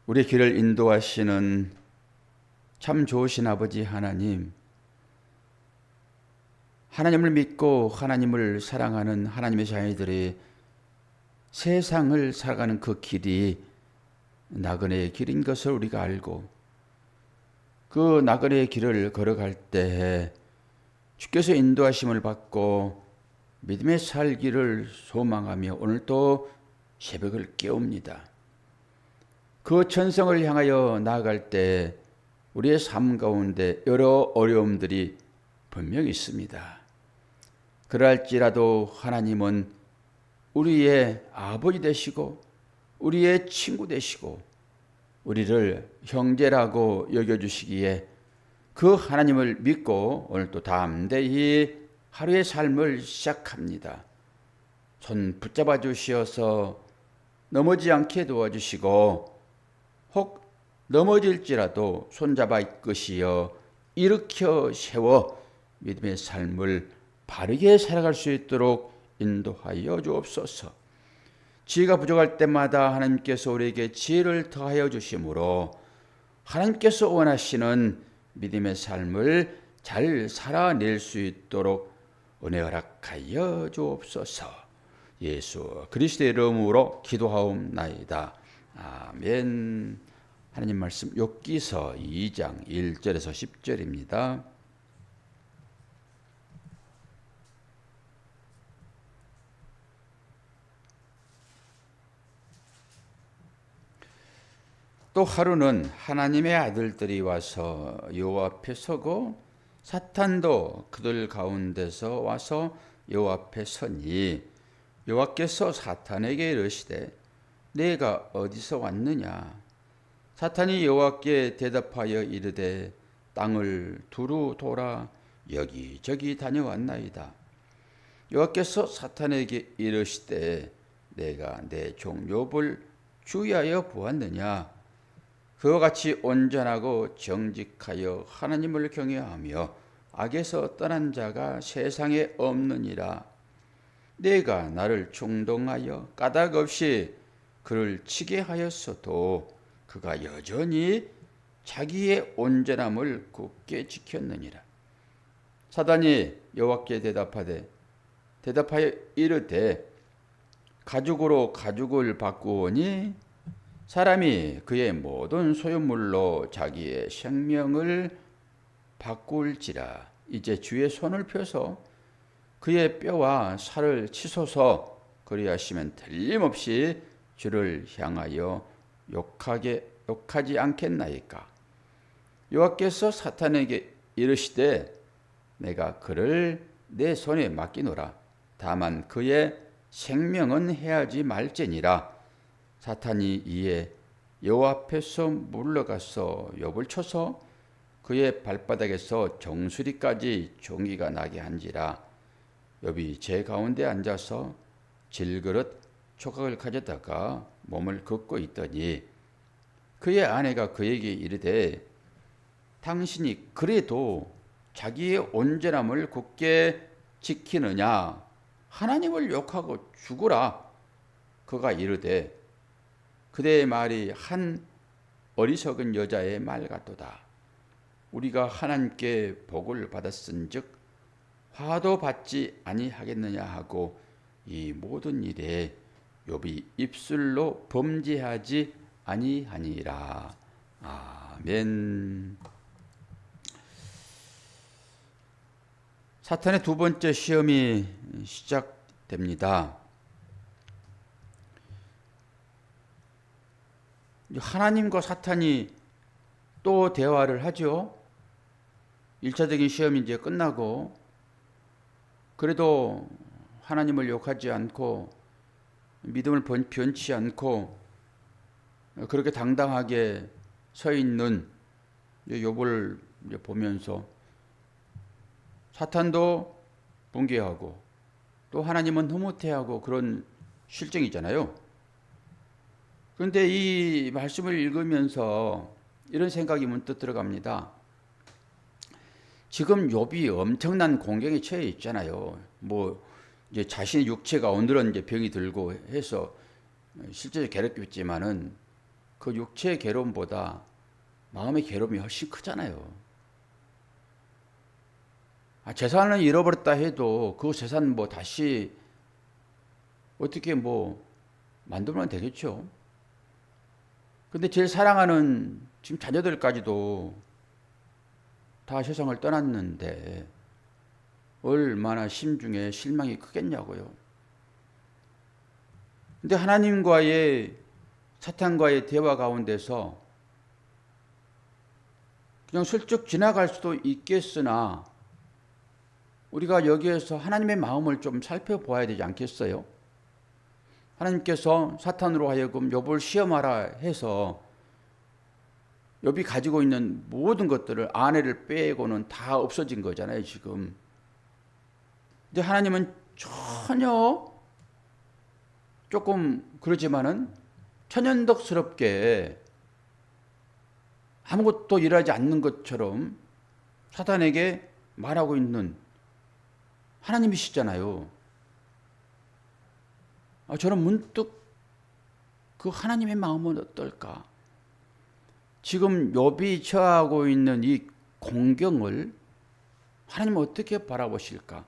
우리 길을 인도하시는 참 좋으신 아버지 하나님, 하나님을 믿고 하나님을 사랑하는 하나님의 자녀들이 세상을 살아가는 그 길이 나그네의 길인 것을 우리가 알고, 그 나그네의 길을 걸어갈 때에 주께서 인도하심을 받고 믿음의 살기를 소망하며 오늘도 새벽을 깨웁니다. 그 천성을 향하여 나아갈 때 우리의 삶 가운데 여러 어려움들이 분명히 있습니다. 그럴지라도 하나님은 우리의 아버지 되시고 우리의 친구 되시고 우리를 형제라고 여겨주시기에 그 하나님을 믿고 오늘도 담대히 하루의 삶을 시작합니다. 손 붙잡아 주시어서 넘어지지 않게 도와주시고 혹 넘어질지라도 손잡아 이끄시어 일으켜 세워 믿음의 삶을 바르게 살아갈 수 있도록 인도하여 주옵소서. 지혜가 부족할 때마다 하나님께서 우리에게 지혜를 더하여 주심으로 하나님께서 원하시는 믿음의 삶을 잘 살아낼 수 있도록 은혜 허락하여 주옵소서. 예수 그리스도의 이름으로 기도하옵나이다. 아멘. 하나님 말씀 욥기서 2장 1절에서 10절입니다. 또 하루는 하나님의 아들들이 와서 여호와 앞에 서고 사탄도 그들 가운데서 와서 여호와 앞에 서니 여호와께서 사탄에게 이르시되 내가 어디서 왔느냐? 사탄이 여호와께 대답하여 이르되 땅을 두루 돌아 여기저기 다녀왔나이다. 여호와께서 사탄에게 이르시되 내가 내 종 욥을 주의하여 보았느냐? 그와 같이 온전하고 정직하여 하나님을 경외하며 악에서 떠난 자가 세상에 없느니라. 내가 나를 충동하여 까닭 없이 그를 치게 하였어도 그가 여전히 자기의 온전함을 굳게 지켰느니라. 사단이 여호와께 대답하여 이르되 가죽으로 가죽을 바꾸오니 사람이 그의 모든 소유물로 자기의 생명을 바꿀지라. 이제 주의 손을 펴서 그의 뼈와 살을 치소서. 그리하시면 틀림없이 주를 향하여 욕하지 않겠나이까. 여호와께서 사탄에게 이르시되 내가 그를 내 손에 맡기노라. 다만 그의 생명은 해하지 말지니라. 사탄이 이에 여호와 앞에서 물러가서 욥을 쳐서 그의 발바닥에서 정수리까지 종기가 나게 한지라. 욥이 제 가운데 앉아서 질그릇 조각을 가져다가 몸을 긋고 있더니 그의 아내가 그에게 이르되 당신이 그래도 자기의 온전함을 굳게 지키느냐? 하나님을 욕하고 죽으라. 그가 이르되 그대의 말이 한 어리석은 여자의 말 같도다. 우리가 하나님께 복을 받았은즉 화도 받지 아니하겠느냐 하고 이 모든 일에 욥이 입술로 범죄하지 아니하니라. 아멘. 사탄의 두 번째 시험이 시작됩니다. 하나님과 사탄이 또 대화를 하죠. 1차적인 시험이 이제 끝나고 그래도 하나님을 욕하지 않고 믿음을 변치 않고 그렇게 당당하게 서 있는 욥을 보면서 사탄도 붕괴하고 또 하나님은 흐뭇해하고 그런 실정이잖아요. 그런데 이 말씀을 읽으면서 이런 생각이 문득 들어갑니다. 지금 욥이 엄청난 공경에 처해 있잖아요. 이제 자신의 육체가 오늘은 이제 병이 들고 해서 실제로 괴롭겠지만은 그 육체의 괴로움보다 마음의 괴로움이 훨씬 크잖아요. 재산을 잃어버렸다 해도 그 재산 뭐 다시 어떻게 뭐 만들면 되겠죠. 근데 제일 사랑하는 지금 자녀들까지도 다 세상을 떠났는데 얼마나 심중에 실망이 크겠냐고요. 근데 하나님과의 사탄과의 대화 가운데서 그냥 슬쩍 지나갈 수도 있겠으나 우리가 여기에서 하나님의 마음을 좀 살펴보아야 되지 않겠어요? 하나님께서 사탄으로 하여금 욥을 시험하라 해서 욥이 가지고 있는 모든 것들을 아내를 빼고는 다 없어진 거잖아요, 지금. 근데 하나님은 전혀 조금 그러지만은 천연덕스럽게 아무것도 일하지 않는 것처럼 사탄에게 말하고 있는 하나님이시잖아요. 저는 문득 그 하나님의 마음은 어떨까? 지금 욥이 처하고 있는 이 공경을 하나님은 어떻게 바라보실까?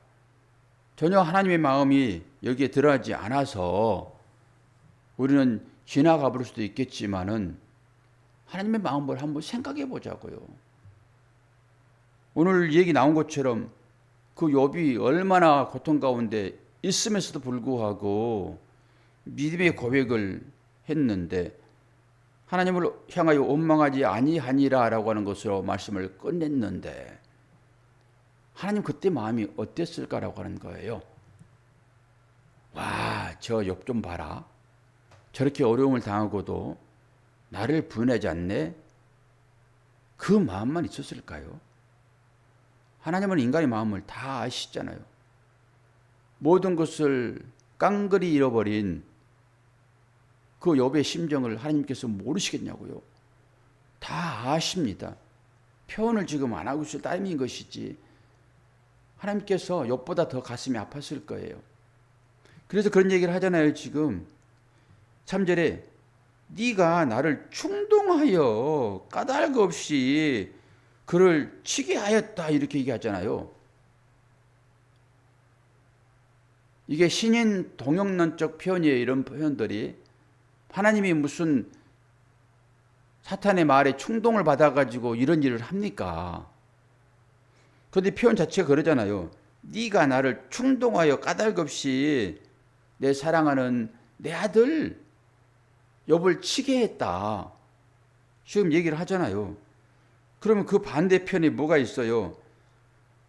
전혀 하나님의 마음이 여기에 들어가지 않아서 우리는 지나가 볼 수도 있겠지만은 하나님의 마음을 한번 생각해 보자고요. 오늘 얘기 나온 것처럼 그 욥이 얼마나 고통 가운데 있음에서도 불구하고 믿음의 고백을 했는데 하나님을 향하여 원망하지 아니하니라라고 하는 것으로 말씀을 끝냈는데 하나님 그때 마음이 어땠을까라고 하는 거예요. 와, 저 욥 좀 봐라. 저렇게 어려움을 당하고도 나를 부인하지 않네. 그 마음만 있었을까요? 하나님은 인간의 마음을 다 아시잖아요. 모든 것을 깡그리 잃어버린 그 욥의 심정을 하나님께서 모르시겠냐고요. 다 아십니다. 표현을 지금 안 하고 있을 따름인 것이지 하나님께서 욥보다 더 가슴이 아팠을 거예요. 그래서 그런 얘기를 하잖아요. 지금 3절에 네가 나를 충동하여 까닭 없이 그를 치게 하였다 이렇게 얘기하잖아요. 이게 신인 동영론적 표현이에요. 이런 표현들이 하나님이 무슨 사탄의 말에 충동을 받아가지고 이런 일을 합니까? 그런데 표현 자체가 그러잖아요. 네가 나를 충동하여 까닭 없이 내 사랑하는 내 아들 욥을 치게 했다. 지금 얘기를 하잖아요. 그러면 그 반대편에 뭐가 있어요?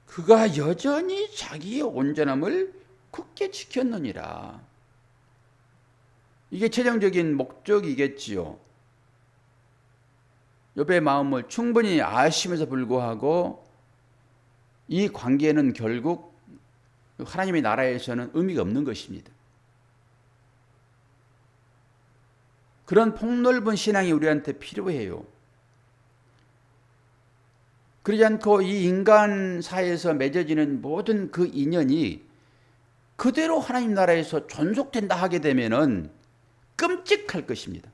그가 여전히 자기의 온전함을 굳게 지켰느니라. 이게 최종적인 목적이겠지요. 욥의 마음을 충분히 아심에도 불구하고 이 관계는 결국 하나님의 나라에서는 의미가 없는 것입니다. 그런 폭넓은 신앙이 우리한테 필요해요. 그러지 않고 이 인간사에서 맺어지는 모든 그 인연이 그대로 하나님 나라에서 존속된다 하게 되면은 끔찍할 것입니다.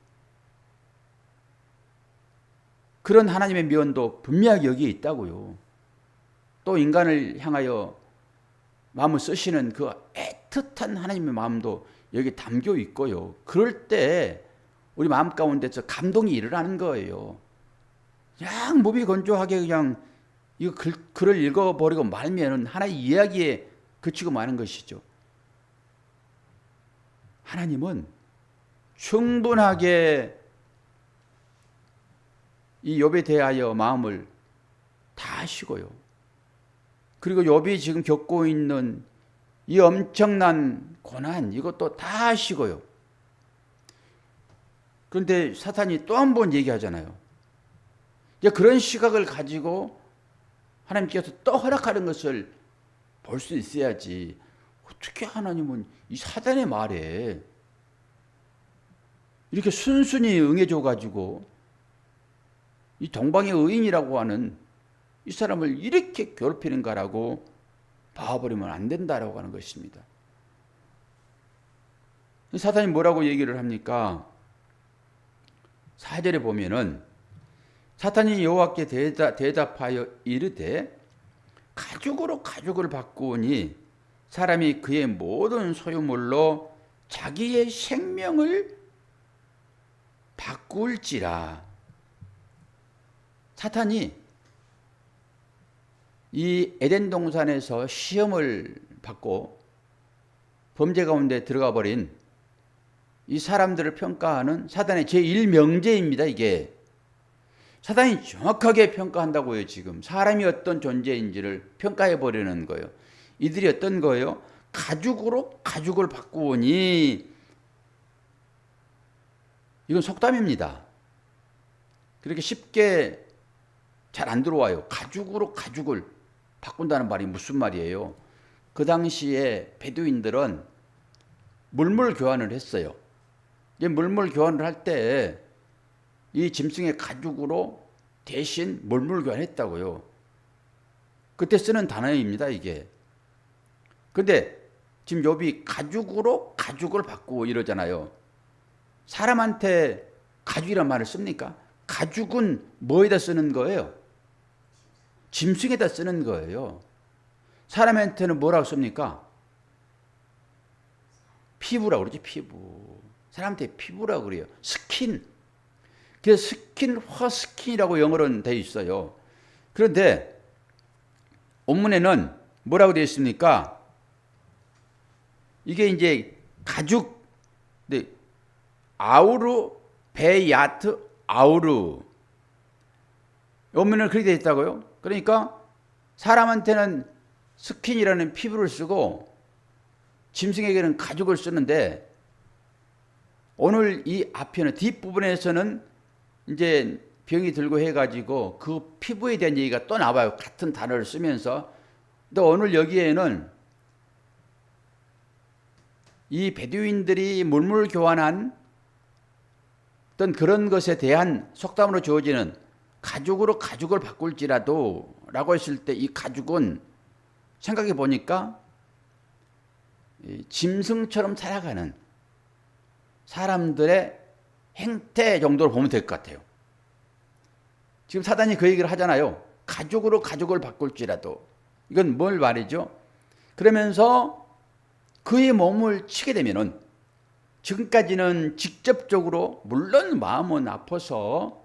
그런 하나님의 미언도 분명하게 여기에 있다고요. 또 인간을 향하여 마음을 쓰시는 그 애틋한 하나님의 마음도 여기 담겨 있고요. 그럴 때 우리 마음 가운데서 감동이 일어나는 거예요. 그냥 몸이 건조하게 그냥 이 글을 읽어버리고 말면 하나의 이야기에 그치고 마는 것이죠. 하나님은 충분하게 이 욥에 대하여 마음을 다 아시고요. 그리고 욥이 지금 겪고 있는 이 엄청난 고난 이것도 다 아시고요. 그런데 사탄이 또 한 번 얘기하잖아요. 이제 그런 시각을 가지고 하나님께서 또 허락하는 것을 볼 수 있어야지. 어떻게 하나님은 이 사단의 말에 이렇게 순순히 응해줘가지고 이 동방의 의인이라고 하는 이 사람을 이렇게 괴롭히는가라고 봐버리면 안 된다라고 하는 것입니다. 사탄이 뭐라고 얘기를 합니까? 4절에 보면은 사탄이 여호와께 대답하여 이르되 가죽으로 가죽을 바꾸니 사람이 그의 모든 소유물로 자기의 생명을 바꿀지라. 사탄이 이 에덴 동산에서 시험을 받고 범죄 가운데 들어가 버린 이 사람들을 평가하는 사단의 제1명제입니다. 이게 사단이 정확하게 평가한다고요. 지금 사람이 어떤 존재인지를 평가해 버리는 거예요. 이들이 어떤 거예요? 가죽으로 가죽을 바꾸니, 이건 속담입니다. 그렇게 쉽게 잘 안 들어와요. 가죽으로 가죽을 바꾼다는 말이 무슨 말이에요? 그 당시에 베두인들은 물물 교환을 했어요. 물물 교환을 할 때 이 짐승의 가죽으로 대신 물물 교환했다고요. 그때 쓰는 단어입니다, 이게. 근데 지금 욥이 가죽으로 가죽을 바꾸고 이러잖아요. 사람한테 가죽이란 말을 씁니까? 가죽은 뭐에다 쓰는 거예요? 짐승에다 쓰는 거예요. 사람한테는 뭐라고 씁니까? 피부라고 그러지, 피부. 사람한테 피부라고 그래요. 스킨. 그래서 스킨, 허스킨이라고 영어로는 되어 있어요. 그런데 원문에는 뭐라고 되어 있습니까? 이게 이제 가죽, 아우르 베야트 아우르. 원문에는 그렇게 되어 있다고요. 그러니까 사람한테는 스킨이라는 피부를 쓰고 짐승에게는 가죽을 쓰는데, 오늘 이 앞에는 뒷부분에서는 이제 병이 들고 해가지고 그 피부에 대한 얘기가 또 나와요. 같은 단어를 쓰면서. 근데 오늘 여기에는 이 베두인들이 물물 교환한 어떤 그런 것에 대한 속담으로 주어지는 가죽으로 가죽을 바꿀지라도 라고 했을 때, 이 가죽은 생각해 보니까 짐승처럼 살아가는 사람들의 행태 정도로 보면 될 것 같아요. 지금 사단이 그 얘기를 하잖아요. 가죽으로 가죽을 바꿀지라도. 이건 뭘 말이죠? 그러면서 그의 몸을 치게 되면은, 지금까지는 직접적으로 물론 마음은 아파서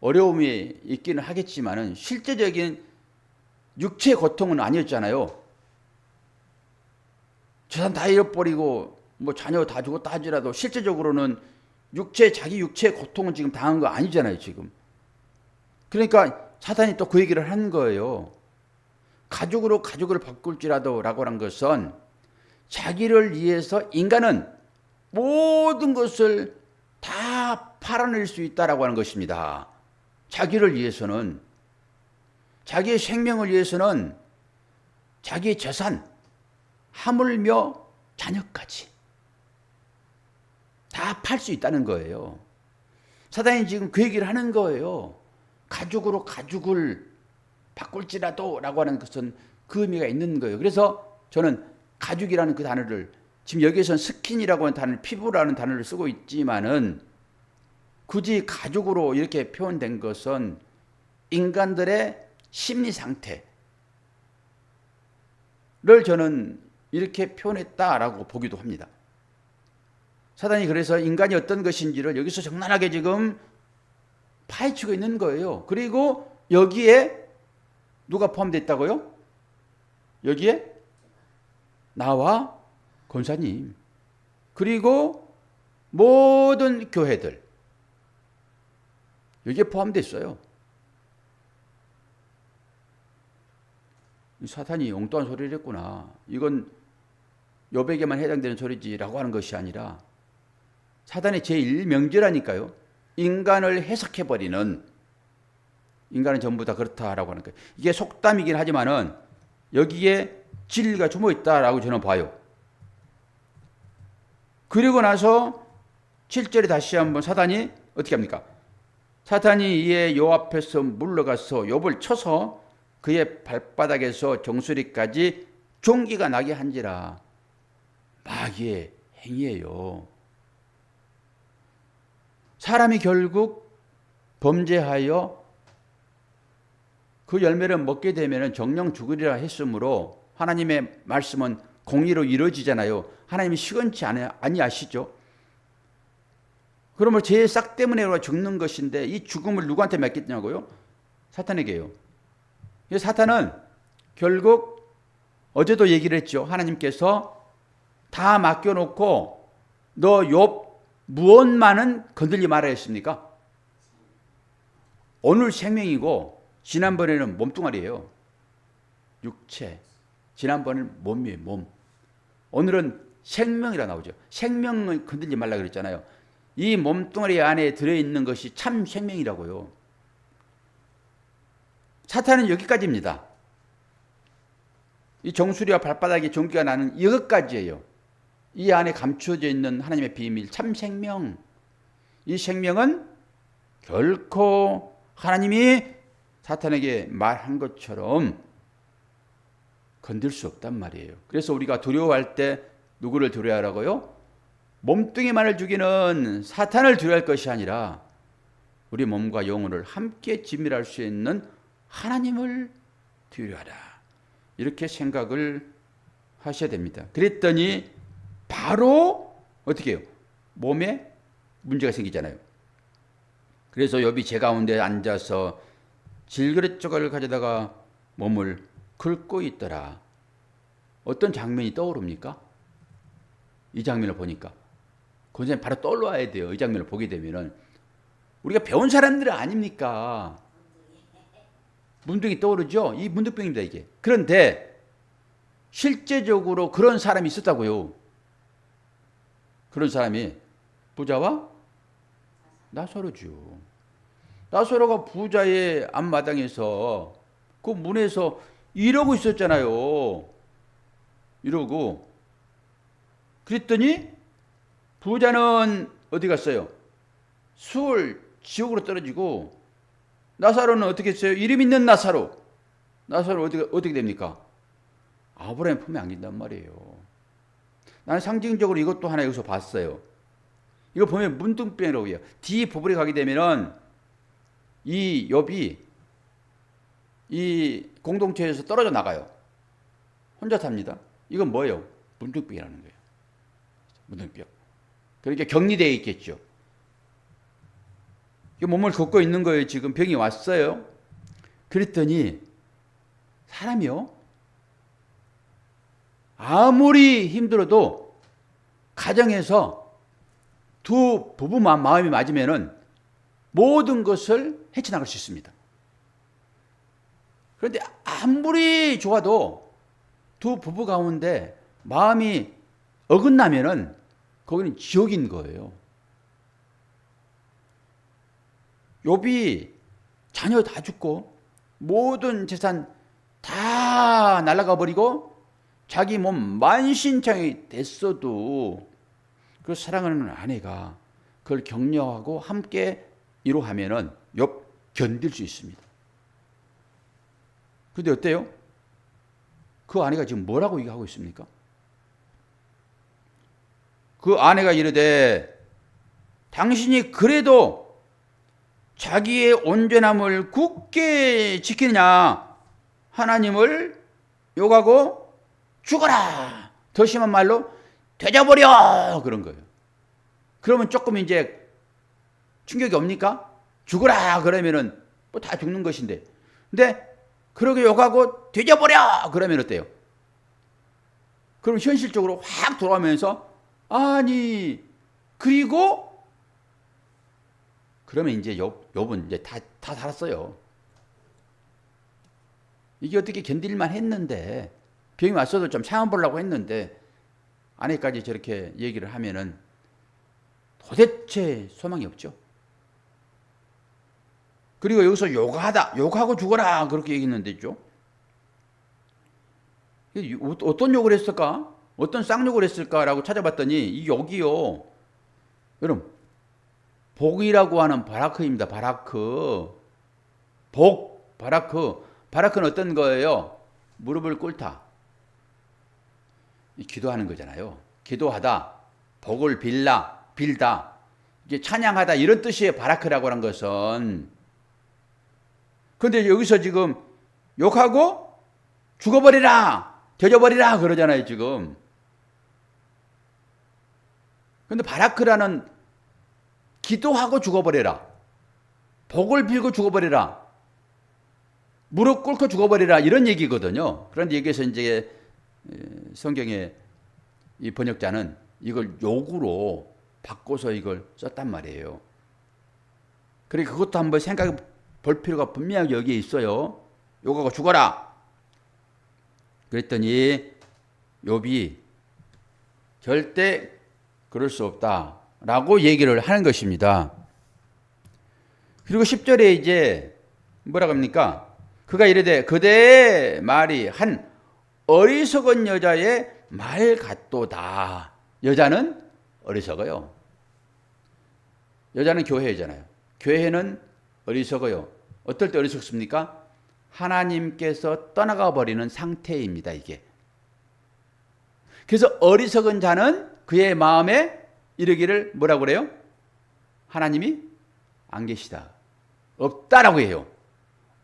어려움이 있기는 하겠지만은 실제적인 육체의 고통은 아니었잖아요. 재산 다 잃어버리고 뭐 자녀 다 죽었다 하더라도 실제적으로는 자기 육체의 고통은 지금 당한 거 아니잖아요, 지금. 그러니까 사단이 또 그 얘기를 한 거예요. 가죽으로 가죽을 바꿀지라도 라고 한 것은 자기를 위해서 인간은 모든 것을 다 팔아낼 수 있다라고 하는 것입니다. 자기를 위해서는, 자기의 생명을 위해서는 자기의 재산, 하물며 자녀까지 다 팔 수 있다는 거예요. 사단이 지금 그 얘기를 하는 거예요. 가죽으로 가죽을 바꿀지라도 라고 하는 것은 그 의미가 있는 거예요. 그래서 저는 가죽이라는 그 단어를, 지금 여기에서는 스킨이라고 하는 단어를, 피부라는 단어를 쓰고 있지만은 굳이 가죽으로 이렇게 표현된 것은 인간들의 심리 상태를 저는 이렇게 표현했다라고 보기도 합니다. 사단이 그래서 인간이 어떤 것인지를 여기서 적나라하게 지금 파헤치고 있는 거예요. 그리고 여기에 누가 포함되어 있다고요? 여기에 나와 권사님, 그리고 모든 교회들, 여기에 포함되어 있어요. 사탄이 엉뚱한 소리를 했구나, 이건 욥에게만 해당되는 소리지라고 하는 것이 아니라 사단의 제1명제라니까요. 인간을 해석해버리는, 인간은 전부 다 그렇다라고 하는 거예요. 이게 속담이긴 하지만은 여기에 진리가 숨어 있다라고 저는 봐요. 그리고 나서 7절에 다시 한번 사단이 어떻게 합니까? 사탄이 이에 요 앞에서 물러가서 욥을 쳐서 그의 발바닥에서 정수리까지 종기가 나게 한지라. 마귀의 행위예요. 사람이 결국 범죄하여 그 열매를 먹게 되면 정령 죽으리라 했으므로 하나님의 말씀은 공의로 이루어지잖아요. 하나님이 시건치 아니하시죠. 그러면 죄의 싹 때문에 죽는 것인데 이 죽음을 누구한테 맡겼냐고요? 사탄에게요. 사탄은 결국 어제도 얘기를 했죠. 하나님께서 다 맡겨놓고 너 욥 무엇만은 건들지 말아야 했습니까? 오늘 생명이고 지난번에는 몸뚱아리예요. 육체. 지난번에는 몸이에요. 몸. 오늘은 생명이라 나오죠. 생명을 건들지 말라 그랬잖아요. 이 몸뚱아리 안에 들어있는 것이 참 생명이라고요. 사탄은 여기까지입니다. 이 정수리와 발바닥에 전기가 나는 이것까지예요. 이 안에 감추어져 있는 하나님의 비밀, 참 생명. 이 생명은 결코 하나님이 사탄에게 말한 것처럼 건들 수 없단 말이에요. 그래서 우리가 두려워할 때 누구를 두려워하라고요? 몸뚱이만을 죽이는 사탄을 두려워할 것이 아니라 우리 몸과 영혼을 함께 지밀할 수 있는 하나님을 두려워하라. 이렇게 생각을 하셔야 됩니다. 그랬더니 바로 어떻게 해요? 몸에 문제가 생기잖아요. 그래서 욥이 제 가운데 앉아서 질그릇 조각을 가져다가 몸을 긁고 있더라. 어떤 장면이 떠오릅니까? 이 장면을 보니까. 그 전에 바로 떠올라야 돼요. 이 장면을 보게 되면은. 우리가 배운 사람들은 아닙니까? 문득이 떠오르죠? 이 문득병입니다, 이게. 그런데 실제적으로 그런 사람이 있었다고요. 그런 사람이 부자와 나사로죠. 나사로가 부자의 앞마당에서 그 문에서 이러고 있었잖아요. 이러고. 그랬더니 부자는 어디 갔어요? 수월 지옥으로 떨어지고 나사로는 어떻게 했어요? 이름 있는 나사로. 나사로 어떻게 됩니까? 아브라함 품에 안긴단 말이에요. 나는 상징적으로 이것도 하나 여기서 봤어요. 이거 보면 문둥병이라고 해요. 뒤 부분에 가게 되면은 이 욥이 이 공동체에서 떨어져 나가요. 혼자 삽니다. 이건 뭐예요? 문둥병이라는 거예요. 문둥병. 그러니까 격리되어 있겠죠. 몸을 걷고 있는 거예요. 지금 병이 왔어요. 그랬더니 사람이요. 아무리 힘들어도 가정에서 두 부부만 마음이 맞으면은 모든 것을 헤쳐나갈 수 있습니다. 그런데 아무리 좋아도 두 부부 가운데 마음이 어긋나면은 거기는 지옥인 거예요. 욥이 자녀 다 죽고 모든 재산 다 날아가 버리고 자기 몸 만신창이 됐어도 그 사랑하는 아내가 그걸 격려하고 함께 이루하면은 욥 견딜 수 있습니다. 근데 어때요? 그 아내가 지금 뭐라고 얘기하고 있습니까? 그 아내가 이르되 당신이 그래도 자기의 온전함을 굳게 지키느냐 하나님을 욕하고 죽어라. 더 심한 말로 되져버려 그런 거예요. 그러면 조금 이제 충격이 옵니까? 죽어라 그러면은 뭐 다 죽는 것인데. 근데 그렇게 욕하고 되져버려 그러면 어때요? 그럼 현실적으로 확 돌아오면서 아니 그리고 그러면 이제 욥은 이제 다 살았어요. 이게 어떻게 견딜만 했는데 병이 왔어도 좀 참아보려고 했는데 아내까지 저렇게 얘기를 하면은 도대체 소망이 없죠. 그리고 여기서 욕하고 죽어라 그렇게 얘기했는데죠. 어떤 욕을 했을까? 어떤 쌍욕을 했을까라고 찾아봤더니 이 욕이요. 여러분 복이라고 하는 바라크입니다. 바라크. 복, 바라크. 바라크는 어떤 거예요? 무릎을 꿇다. 기도하는 거잖아요. 기도하다. 복을 빌다. 이게 찬양하다 이런 뜻이에요. 바라크라고 하는 것은. 그런데 여기서 지금 욕하고 죽어버리라, 되져버리라 그러잖아요 지금. 그런데 바라크라는 기도하고 죽어버려라, 복을 빌고 죽어버리라, 무릎 꿇고 죽어버리라 이런 얘기거든요. 그런데 여기서 이제 성경의 이 번역자는 이걸 욕으로 바꿔서 이걸 썼단 말이에요. 그러니까 그것도 한번 생각해 볼 필요가 분명히 여기에 있어요. 욕하고 죽어라. 그랬더니 욥이 절대 그럴 수 없다라고 얘기를 하는 것입니다. 그리고 10절에 이제 뭐라고 합니까? 그가 이르되 그대의 말이 한 어리석은 여자의 말 같도다. 여자는 어리석어요. 여자는 교회잖아요. 교회는 어리석어요. 어떨 때 어리석습니까? 하나님께서 떠나가 버리는 상태입니다. 이게. 그래서 어리석은 자는 그의 마음에 이르기를 뭐라고 그래요? 하나님이 안 계시다, 없다라고 해요.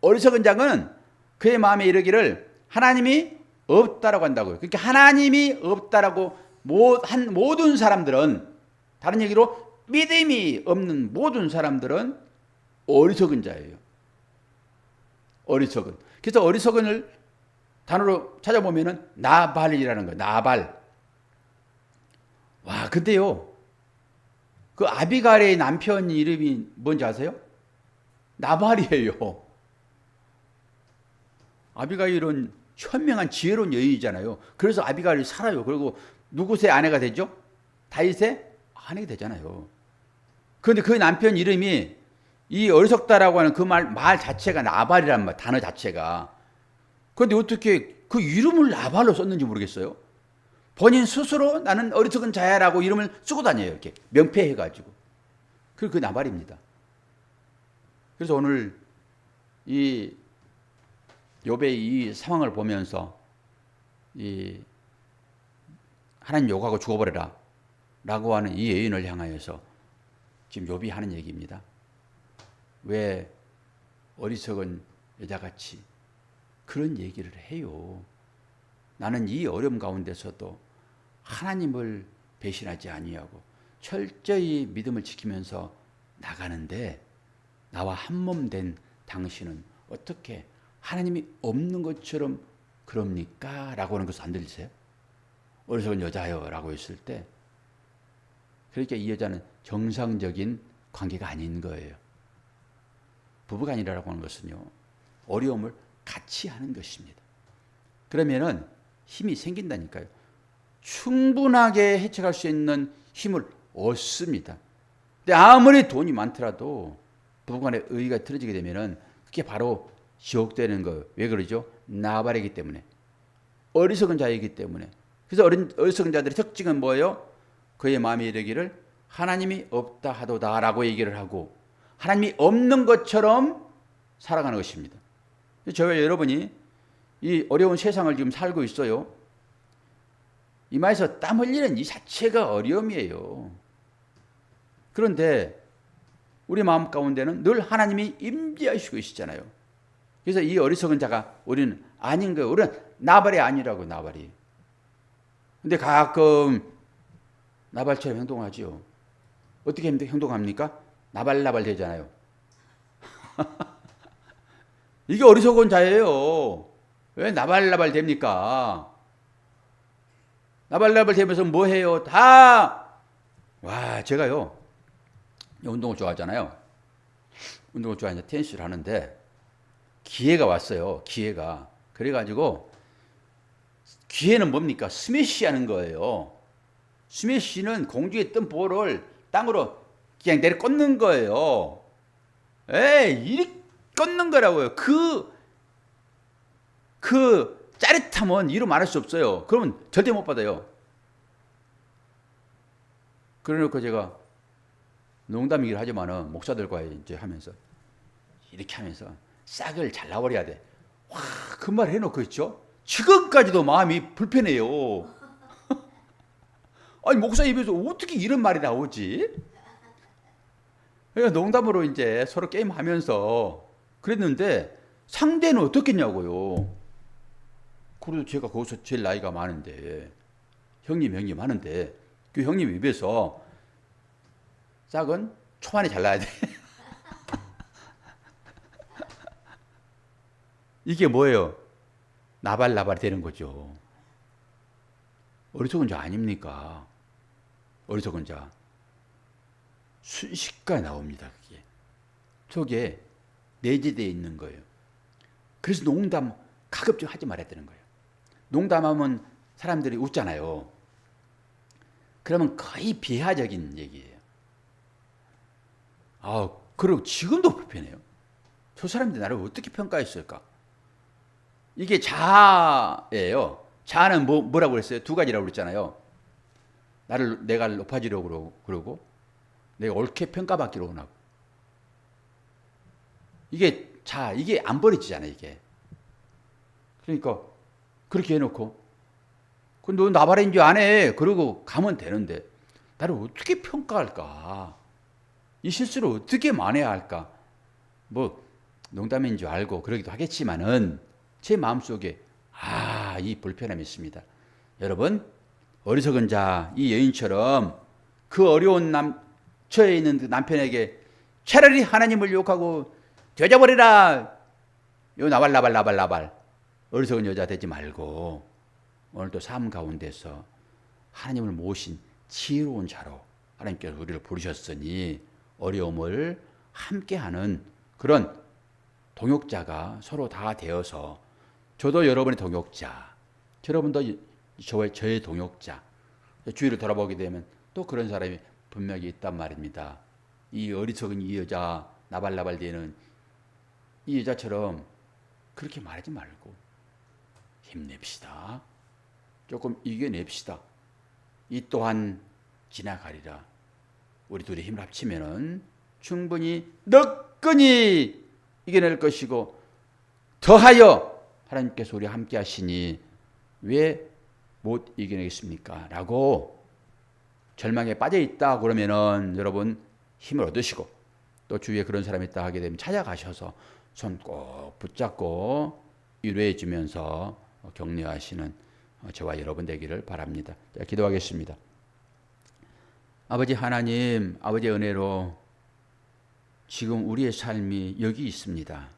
어리석은 자는 그의 마음에 이르기를 하나님이 없다라고 한다고요. 그러니까 하나님이 없다라고 한 모든 사람들은, 다른 얘기로 믿음이 없는 모든 사람들은 어리석은 자예요. 어리석은. 그래서 어리석은을 단어로 찾아보면은 나발이라는 거예요. 나발. 와, 근데요, 그 아비갈의 남편 이름이 뭔지 아세요? 나발이에요. 아비가일은 현명한 지혜로운 여인이잖아요. 그래서 아비가일이 살아요. 그리고 누구의 아내가 되죠? 다윗의 아내가 되잖아요. 그런데 그 남편 이름이 이 어리석다라고 하는 그 말 자체가 나발이란 단어 자체가. 그런데 어떻게 그 이름을 나발로 썼는지 모르겠어요. 본인 스스로 나는 어리석은 자야라고 이름을 쓰고 다녀요. 이렇게 명패해가지고. 그 나발입니다. 그래서 오늘 이 욥의 이 상황을 보면서 이 하나님 욕하고 죽어버려라 라고 하는 이 여인을 향하여서 지금 욥이 하는 얘기입니다. 왜 어리석은 여자같이 그런 얘기를 해요. 나는 이 어려움 가운데서도 하나님을 배신하지 아니하고 철저히 믿음을 지키면서 나가는데 나와 한몸 된 당신은 어떻게 하나님이 없는 것처럼 그럽니까? 라고 하는 것을 안 들리세요? 어리석은 여자요 라고 했을 때, 그러니까 이 여자는 정상적인 관계가 아닌 거예요. 부부간이라고 하는 것은요, 어려움을 같이 하는 것입니다. 그러면은 힘이 생긴다니까요. 충분하게 해체할 수 있는 힘을 얻습니다. 근데 아무리 돈이 많더라도 부부간의 의의가 틀어지게 되면은 그게 바로 지옥되는 거예요. 왜 그러죠? 나발이기 때문에. 어리석은 자이기 때문에. 그래서 어리석은 자들의 특징은 뭐예요? 그의 마음에 이르기를 하나님이 없다 하도다 라고 얘기를 하고 하나님이 없는 것처럼 살아가는 것입니다. 저와 여러분이 이 어려운 세상을 지금 살고 있어요. 이마에서 땀 흘리는 이 자체가 어려움이에요. 그런데 우리 마음 가운데는 늘 하나님이 임재하시고 계시잖아요. 그래서 이 어리석은 자가 우리는 아닌 거예요. 우리는 나발이 아니라고, 나발이. 근데 가끔 나발처럼 행동하죠. 어떻게 행동합니까? 나발나발 되잖아요. 이게 어리석은 자예요. 왜 나발나발 됩니까? 나발나발 되면서 뭐 해요? 제가요, 운동을 좋아하잖아요. 운동을 좋아하니까 테니스를 하는데, 기회가 왔어요. 기회가. 그래가지고 기회는 뭡니까? 스매시 하는 거예요. 스매시는 공중에 뜬 볼을 땅으로 그냥 내려 꽂는 거예요. 이리 꽂는 거라고요. 그 짜릿함은 이루 말할 수 없어요. 그러면 절대 못 받아요. 그래놓고 제가 농담이긴 하지만은 목사들과 이제 하면서 이렇게 하면서 싹을 잘라버려야 돼. 그 말 해놓고 있죠. 지금까지도 마음이 불편해요. 아니 목사 입에서 어떻게 이런 말이 나오지? 농담으로 이제 서로 게임하면서 그랬는데 상대는 어떻겠냐고요. 그래도 제가 거기서 제일 나이가 많은데 형님 하는데 그 형님 입에서 짝은 초반에 잘라야 돼. 이게 뭐예요? 나발나발 되는 거죠. 어리석은 자 아닙니까? 어리석은 자. 순식간에 나옵니다. 그게. 저게 내재되어 있는 거예요. 그래서 농담 가급적 하지 말아야 되는 거예요. 농담하면 사람들이 웃잖아요. 그러면 거의 비하적인 얘기예요. 그리고 지금도 불편해요. 저 사람들이 나를 어떻게 평가했을까? 이게 자아예요. 자아는 뭐라고 그랬어요? 두 가지라고 그랬잖아요. 내가 높아지려고 그러고, 내가 옳게 평가받기로 원하고. 이게 이게 안 버려지잖아요, 이게. 그러니까, 그렇게 해놓고, 너 나발인 줄 안 해. 그러고 가면 되는데, 나를 어떻게 평가할까? 이 실수를 어떻게 만회해야 할까? 뭐, 농담인 줄 알고 그러기도 하겠지만은, 제 마음속에, 이 불편함이 있습니다. 여러분, 어리석은 자, 이 여인처럼 그 어려운 처해 있는 그 남편에게 차라리 하나님을 욕하고 되져버리라. 요 나발. 어리석은 여자 되지 말고 오늘도 삶 가운데서 하나님을 모신 지혜로운 자로 하나님께서 우리를 부르셨으니 어려움을 함께하는 그런 동역자가 서로 다 되어서 저도 여러분의 동역자, 여러분도 저의 동역자, 주위를 돌아보게 되면 또 그런 사람이 분명히 있단 말입니다. 이 어리석은 이 여자, 나발나발 되는 이 여자처럼 그렇게 말하지 말고 힘냅시다. 조금 이겨냅시다. 이 또한 지나가리라. 우리 둘이 힘을 합치면은 충분히 너끈히 이겨낼 것이고 더하여 하나님께서 우리 함께 하시니 왜 못 이겨내겠습니까? 라고 절망에 빠져 있다 그러면은 여러분 힘을 얻으시고 또 주위에 그런 사람이 있다 하게 되면 찾아가셔서 손 꼭 붙잡고 위로해 주면서 격려하시는 저와 여러분 되기를 바랍니다. 자, 기도하겠습니다. 아버지 하나님, 아버지의 은혜로 지금 우리의 삶이 여기 있습니다.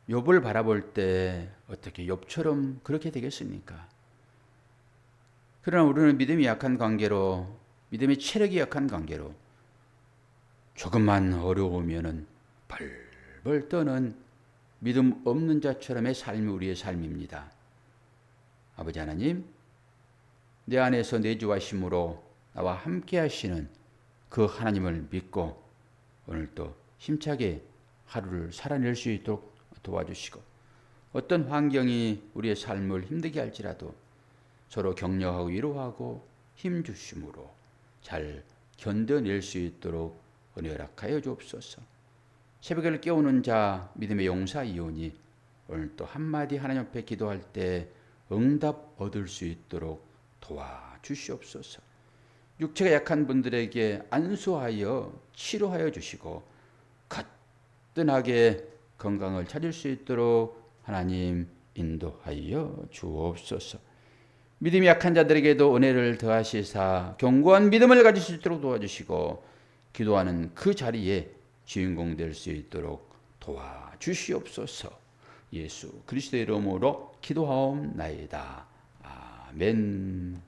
욥을 바라볼 때 어떻게 욥처럼 그렇게 되겠습니까? 그러나 우리는 믿음이 약한 관계로, 믿음의 체력이 약한 관계로 조금만 어려우면은 벌벌 떠는 믿음 없는 자처럼의 삶이 우리의 삶입니다. 아버지 하나님, 내 안에서 내주하심으로 나와 함께 하시는 그 하나님을 믿고 오늘도 힘차게 하루를 살아낼 수 있도록 도와주시고 어떤 환경이 우리의 삶을 힘들게 할지라도 서로 격려하고 위로하고 힘주심으로 잘 견뎌낼 수 있도록 은혜 허락하여 주옵소서. 새벽을 깨우는 자 믿음의 용사 이온이 오늘 또 한마디 하나님 앞에 기도할 때 응답 얻을 수 있도록 도와주시옵소서. 육체가 약한 분들에게 안수하여 치료하여 주시고 거뜬하게 건강을 찾을 수 있도록 하나님 인도하여 주옵소서. 믿음이 약한 자들에게도 은혜를 더하시사 견고한 믿음을 가질 수 있도록 도와주시고 기도하는 그 자리에 주인공 될 수 있도록 도와주시옵소서. 예수 그리스도의 이름으로 기도하옵나이다. 아멘.